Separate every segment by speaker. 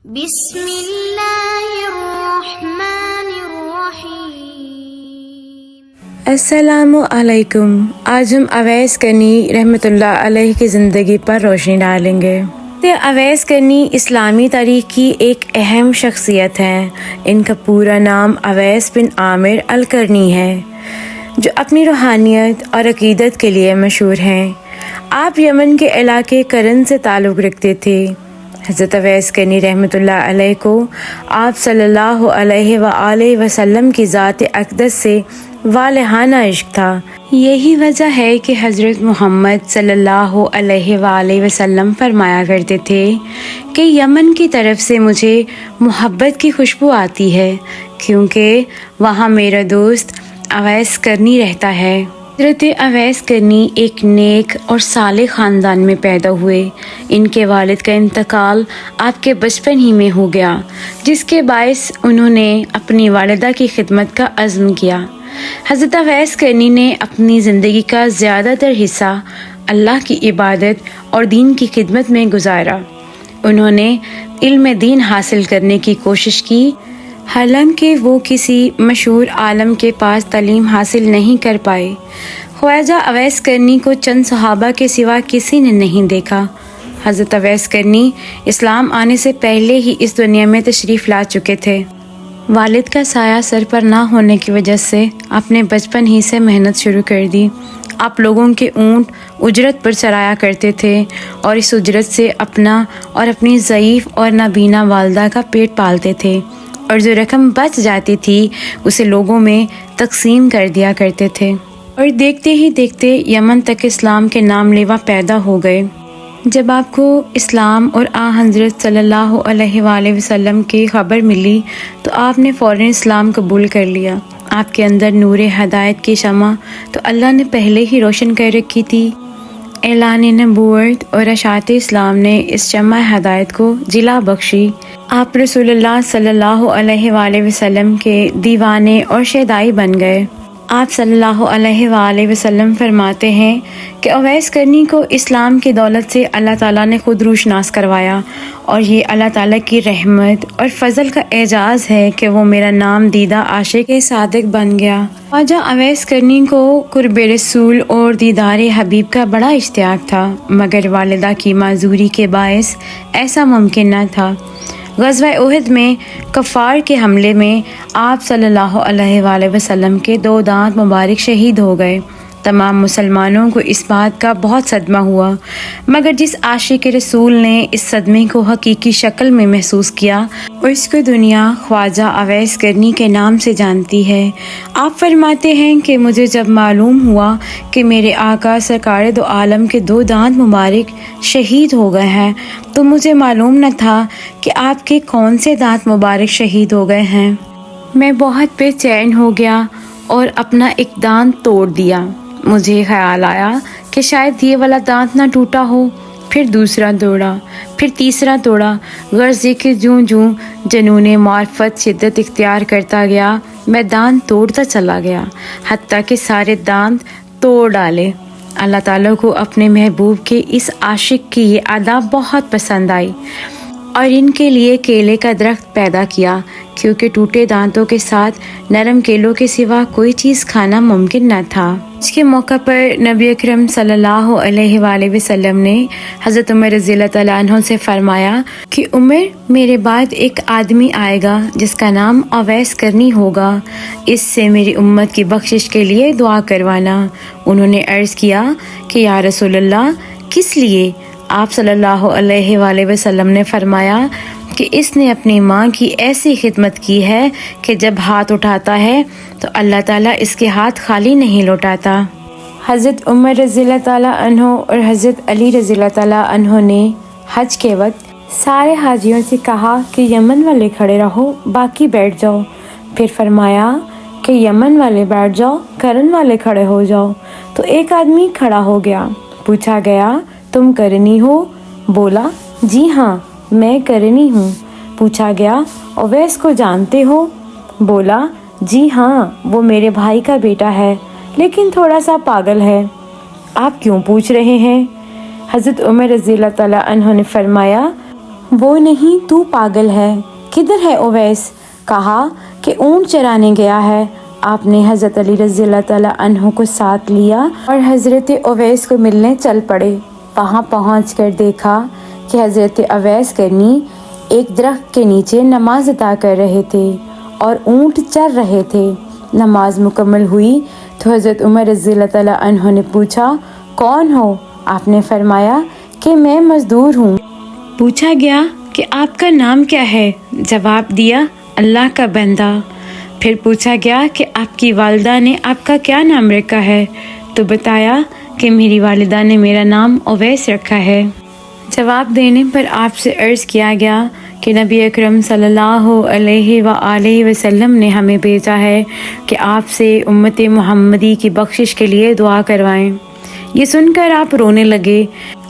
Speaker 1: بسم اللہ الرحمن الرحیم۔
Speaker 2: السلام علیکم۔ آج ہم اویس کرنی رحمۃ اللہ علیہ کی زندگی پر روشنی ڈالیں گے۔ اویس کرنی اسلامی تاریخ کی ایک اہم شخصیت ہے۔ ان کا پورا نام اویس بن عامر القرنی ہے، جو اپنی روحانیت اور عقیدت کے لیے مشہور ہیں۔ آپ یمن کے علاقے کرن سے تعلق رکھتے تھے۔ حضرت اویس کرنی رحمۃ اللہ علیہ کو آپ صلی اللہ علیہ وآلہ وسلم کی ذات اقدس سے والہانہ عشق تھا۔ یہی وجہ ہے کہ حضرت محمد صلی اللہ علیہ وآلہ وسلم فرمایا کرتے تھے کہ یمن کی طرف سے مجھے محبت کی خوشبو آتی ہے، کیونکہ وہاں میرا دوست اویس کرنی رہتا ہے۔ حضرت اویس کرنی ایک نیک اور صالح خاندان میں پیدا ہوئے۔ ان کے والد کا انتقال آپ کے بچپن ہی میں ہو گیا، جس کے باعث انہوں نے اپنی والدہ کی خدمت کا عزم کیا۔ حضرت اویس کرنی نے اپنی زندگی کا زیادہ تر حصہ اللہ کی عبادت اور دین کی خدمت میں گزارا۔ انہوں نے علم دین حاصل کرنے کی کوشش کی، حالانکہ وہ کسی مشہور عالم کے پاس تعلیم حاصل نہیں کر پائے۔ خواجہ اویس کرنی کو چند صحابہ کے سوا کسی نے نہیں دیکھا۔ حضرت اویس کرنی اسلام آنے سے پہلے ہی اس دنیا میں تشریف لا چکے تھے۔ والد کا سایہ سر پر نہ ہونے کی وجہ سے آپ نے بچپن ہی سے محنت شروع کر دی۔ آپ لوگوں کے اونٹ اجرت پر چرایا کرتے تھے اور اس اجرت سے اپنا اور اپنی ضعیف اور نابینا والدہ کا پیٹ پالتے تھے، اور جو رقم بچ جاتی تھی اسے لوگوں میں تقسیم کر دیا کرتے تھے۔ اور دیکھتے ہی دیکھتے یمن تک اسلام کے نام لیوا پیدا ہو گئے۔ جب آپ کو اسلام اور حضرت صلی اللہ علیہ وآلہ وسلم کی خبر ملی تو آپ نے فوراً اسلام قبول کر لیا۔ آپ کے اندر نور ہدایت کی شمع تو اللہ نے پہلے ہی روشن کر رکھی تھی۔ اعلان نبوت اور اشاعت اسلام نے اس شمع ہدایت کو جلا بخشی۔ آپ رسول اللہ صلی اللہ علیہ وآلہ وسلم کے دیوانے اور شیدائی بن گئے۔ آپ صلی اللہ علیہ وآلہ وسلم فرماتے ہیں کہ اویس کرنی کو اسلام کی دولت سے اللہ تعالیٰ نے خود روشناس کروایا، اور یہ اللہ تعالیٰ کی رحمت اور فضل کا اعزاز ہے کہ وہ میرا نام دیدہ عاشق صادق بن گیا۔ خواجہ اویس کرنی کو قرب رسول اور دیدار حبیب کا بڑا اشتیاق تھا، مگر والدہ کی معذوری کے باعث ایسا ممکن نہ تھا۔ غزوہ احد میں کفار کے حملے میں آپ صلی اللہ علیہ وآلہ وسلم کے 2 دانت مبارک شہید ہو گئے۔ تمام مسلمانوں کو اس بات کا بہت صدمہ ہوا، مگر جس عاشق رسول نے اس صدمے کو حقیقی شکل میں محسوس کیا، اس کو دنیا خواجہ اویس کرنی کے نام سے جانتی ہے۔ آپ فرماتے ہیں کہ مجھے جب معلوم ہوا کہ میرے آقا سرکار دو عالم کے 2 دانت مبارک شہید ہو گئے ہیں، تو مجھے معلوم نہ تھا کہ آپ کے کون سے دانت مبارک شہید ہو گئے ہیں۔ میں بہت بے چین ہو گیا اور اپنا ایک دانت توڑ دیا۔ مجھے خیال آیا کہ شاید یہ والا دانت نہ ٹوٹا ہو۔ پھر دوسرا توڑا، پھر تیسرا توڑا، غرض یہ کہ جوں جوں جنون معرفت شدت اختیار کرتا گیا، میں دانت توڑتا چلا گیا، حتیٰ کہ سارے دانت توڑ ڈالے۔ اللہ تعالیٰ کو اپنے محبوب کے اس عاشق کی یہ ادا بہت پسند آئی، اور ان کے لیے کیلے کا درخت پیدا کیا، کیونکہ ٹوٹے دانتوں کے ساتھ نرم کیلوں کے سوا کوئی چیز کھانا ممکن نہ تھا۔ اس کے موقع پر نبی اکرم صلی اللہ علیہ وآلہ وسلم نے حضرت عمر رضی اللہ تعالیٰ عنہ سے فرمایا کہ عمر، میرے بعد ایک آدمی آئے گا جس کا نام اویس کرنی ہوگا، اس سے میری امت کی بخشش کے لیے دعا کروانا۔ انہوں نے عرض کیا کہ یا رسول اللہ، کس لیے؟ آپ صلی اللہ علیہ وآلہ وسلم نے فرمایا کہ اس نے اپنی ماں کی ایسی خدمت کی ہے کہ جب ہاتھ اٹھاتا ہے تو اللہ تعالیٰ اس کے ہاتھ خالی نہیں لوٹاتا۔ حضرت عمر رضی اللہ تعالیٰ عنہ اور حضرت علی رضی اللہ تعالیٰ عنہ نے حج کے وقت سارے حاجیوں سے کہا کہ یمن والے کھڑے رہو، باقی بیٹھ جاؤ۔ پھر فرمایا کہ یمن والے بیٹھ جاؤ، کرن والے کھڑے ہو جاؤ۔ تو ایک آدمی کھڑا ہو گیا۔ پوچھا گیا، تم کرنی ہو؟ بولا، جی ہاں، میں کرنی ہوں۔ پوچھا گیا، اویس کو جانتے ہو؟ بولا، جی ہاں، وہ میرے بھائی کا بیٹا ہے، لیکن تھوڑا سا پاگل ہے۔ آپ کیوں پوچھ رہے ہیں؟ حضرت عمر رضی اللہ تعالیٰ عنہ نے فرمایا، وہ نہیں تو پاگل ہے، کدھر ہے اویس؟ کہا کہ اونٹ چرانے گیا ہے۔ آپ نے حضرت علی رضی اللہ تعالیٰ عنہ کو ساتھ لیا اور حضرت اویس کو ملنے چل پڑے۔ وہاں پہنچ کر دیکھا کہ حضرت اویس کرنی ایک درخت کے نیچے نماز ادا کر رہے تھے اور اونٹ چر رہے تھے۔ نماز مکمل ہوئی تو حضرت عمر رضی اللہ تعالیٰ عنہ نے پوچھا، کون ہو؟ آپ نے فرمایا کہ میں مزدور ہوں۔ پوچھا گیا کہ آپ کا نام کیا ہے؟ جواب دیا، اللہ کا بندہ۔ پھر پوچھا گیا کہ آپ کی والدہ نے آپ کا کیا نام رکھا ہے؟ تو بتایا کہ میری والدہ نے میرا نام اویس رکھا ہے۔ جواب دینے پر آپ سے عرض کیا گیا کہ نبی اکرم صلی اللہ علیہ وآلہ وسلم نے ہمیں بھیجا ہے کہ آپ سے امت محمدی کی بخشش کے لیے دعا کروائیں۔ یہ سن کر آپ رونے لگے۔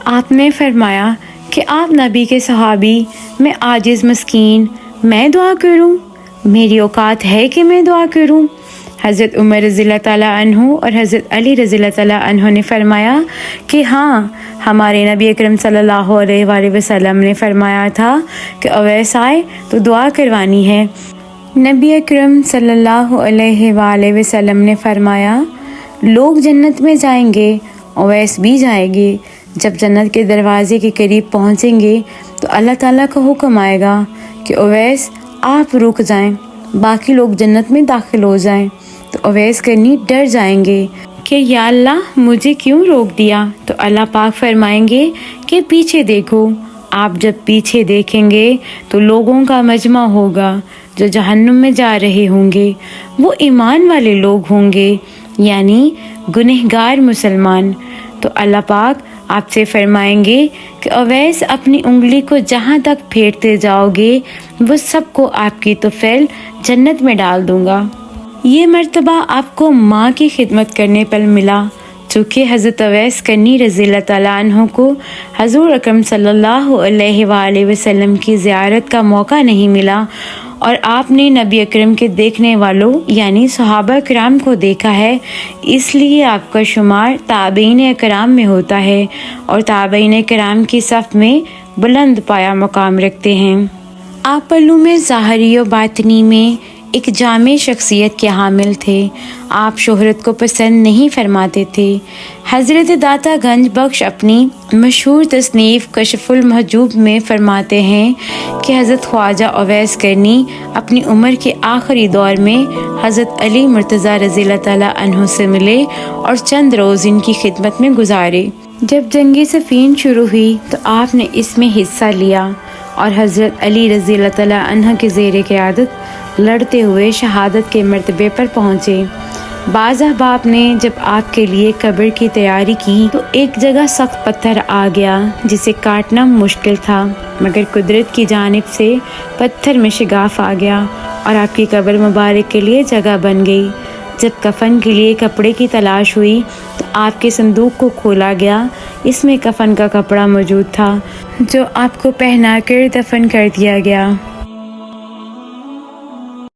Speaker 2: آپ نے فرمایا کہ آپ نبی کے صحابی، میں عاجز مسکین، میں دعا کروں؟ میری اوقات ہے کہ میں دعا کروں؟ حضرت عمر رضی اللہ تعالیٰ عنہ اور حضرت علی رضی اللہ تعالیٰ عنہ نے فرمایا کہ ہاں، ہمارے نبی اکرم صلی اللہ علیہ وآلہ وسلم نے فرمایا تھا کہ اویس آئے تو دعا کروانی ہے۔ نبی اکرم صلی اللہ علیہ وآلہ وسلم نے فرمایا، لوگ جنت میں جائیں گے، اویس بھی جائیں گے۔ جب جنت کے دروازے کے قریب پہنچیں گے تو اللہ تعالیٰ کا حکم آئے گا کہ اویس آپ رک جائیں، باقی لوگ جنت میں داخل ہو جائیں۔ تو اویس کرنی ڈر جائیں گے کہ یا اللہ مجھے کیوں روک دیا؟ تو اللہ پاک فرمائیں گے کہ پیچھے دیکھو۔ آپ جب پیچھے دیکھیں گے تو لوگوں کا مجمع ہوگا جو جہنم میں جا رہے ہوں گے۔ وہ ایمان والے لوگ ہوں گے، یعنی گنہگار مسلمان۔ تو اللہ پاک آپ سے فرمائیں گے کہ اویس اپنی انگلی کو جہاں تک پھیرتے جاؤ گے وہ سب کو آپ کی طفیل جنت میں ڈال دوں گا۔ یہ مرتبہ آپ کو ماں کی خدمت کرنے پر ملا، چونکہ حضرت اویس کرنی رضی اللہ تعالیٰ عنہ کو حضور اکرم صلی اللہ علیہ وآلہ وسلم کی زیارت کا موقع نہیں ملا، اور آپ نے نبی اکرم کے دیکھنے والوں یعنی صحابہ کرام کو دیکھا ہے، اس لیے آپ کا شمار تابعین کرام میں ہوتا ہے، اور تابعین کرام کی صف میں بلند پایا مقام رکھتے ہیں۔ آپ علوم ظاہری و باطنی میں ایک جامع شخصیت کے حامل تھے۔ آپ شہرت کو پسند نہیں فرماتے تھے۔ حضرت داتا گنج بخش اپنی مشہور تصنیف کشف المحجوب میں فرماتے ہیں کہ حضرت خواجہ اویس کرنی اپنی عمر کے آخری دور میں حضرت علی مرتضیٰ رضی اللہ تعالیٰ عنہ سے ملے اور چند روز ان کی خدمت میں گزارے۔ جب جنگ صفین شروع ہوئی تو آپ نے اس میں حصہ لیا اور حضرت علی رضی اللہ تعالیٰ عنہ کے زیر قیادت لڑتے ہوئے شہادت کے مرتبے پر پہنچے۔ بعض احباب نے جب آپ کے لیے قبر کی تیاری کی تو ایک جگہ سخت پتھر آ گیا جسے کاٹنا مشکل تھا، مگر قدرت کی جانب سے پتھر میں شگاف آ گیا اور آپ کی قبر مبارک کے لیے جگہ بن گئی۔ جب کفن کے لیے کپڑے کی تلاش ہوئی تو آپ کے صندوق کو کھولا گیا، اس میں کفن کا کپڑا موجود تھا جو آپ کو پہنا کر دفن کر دیا گیا۔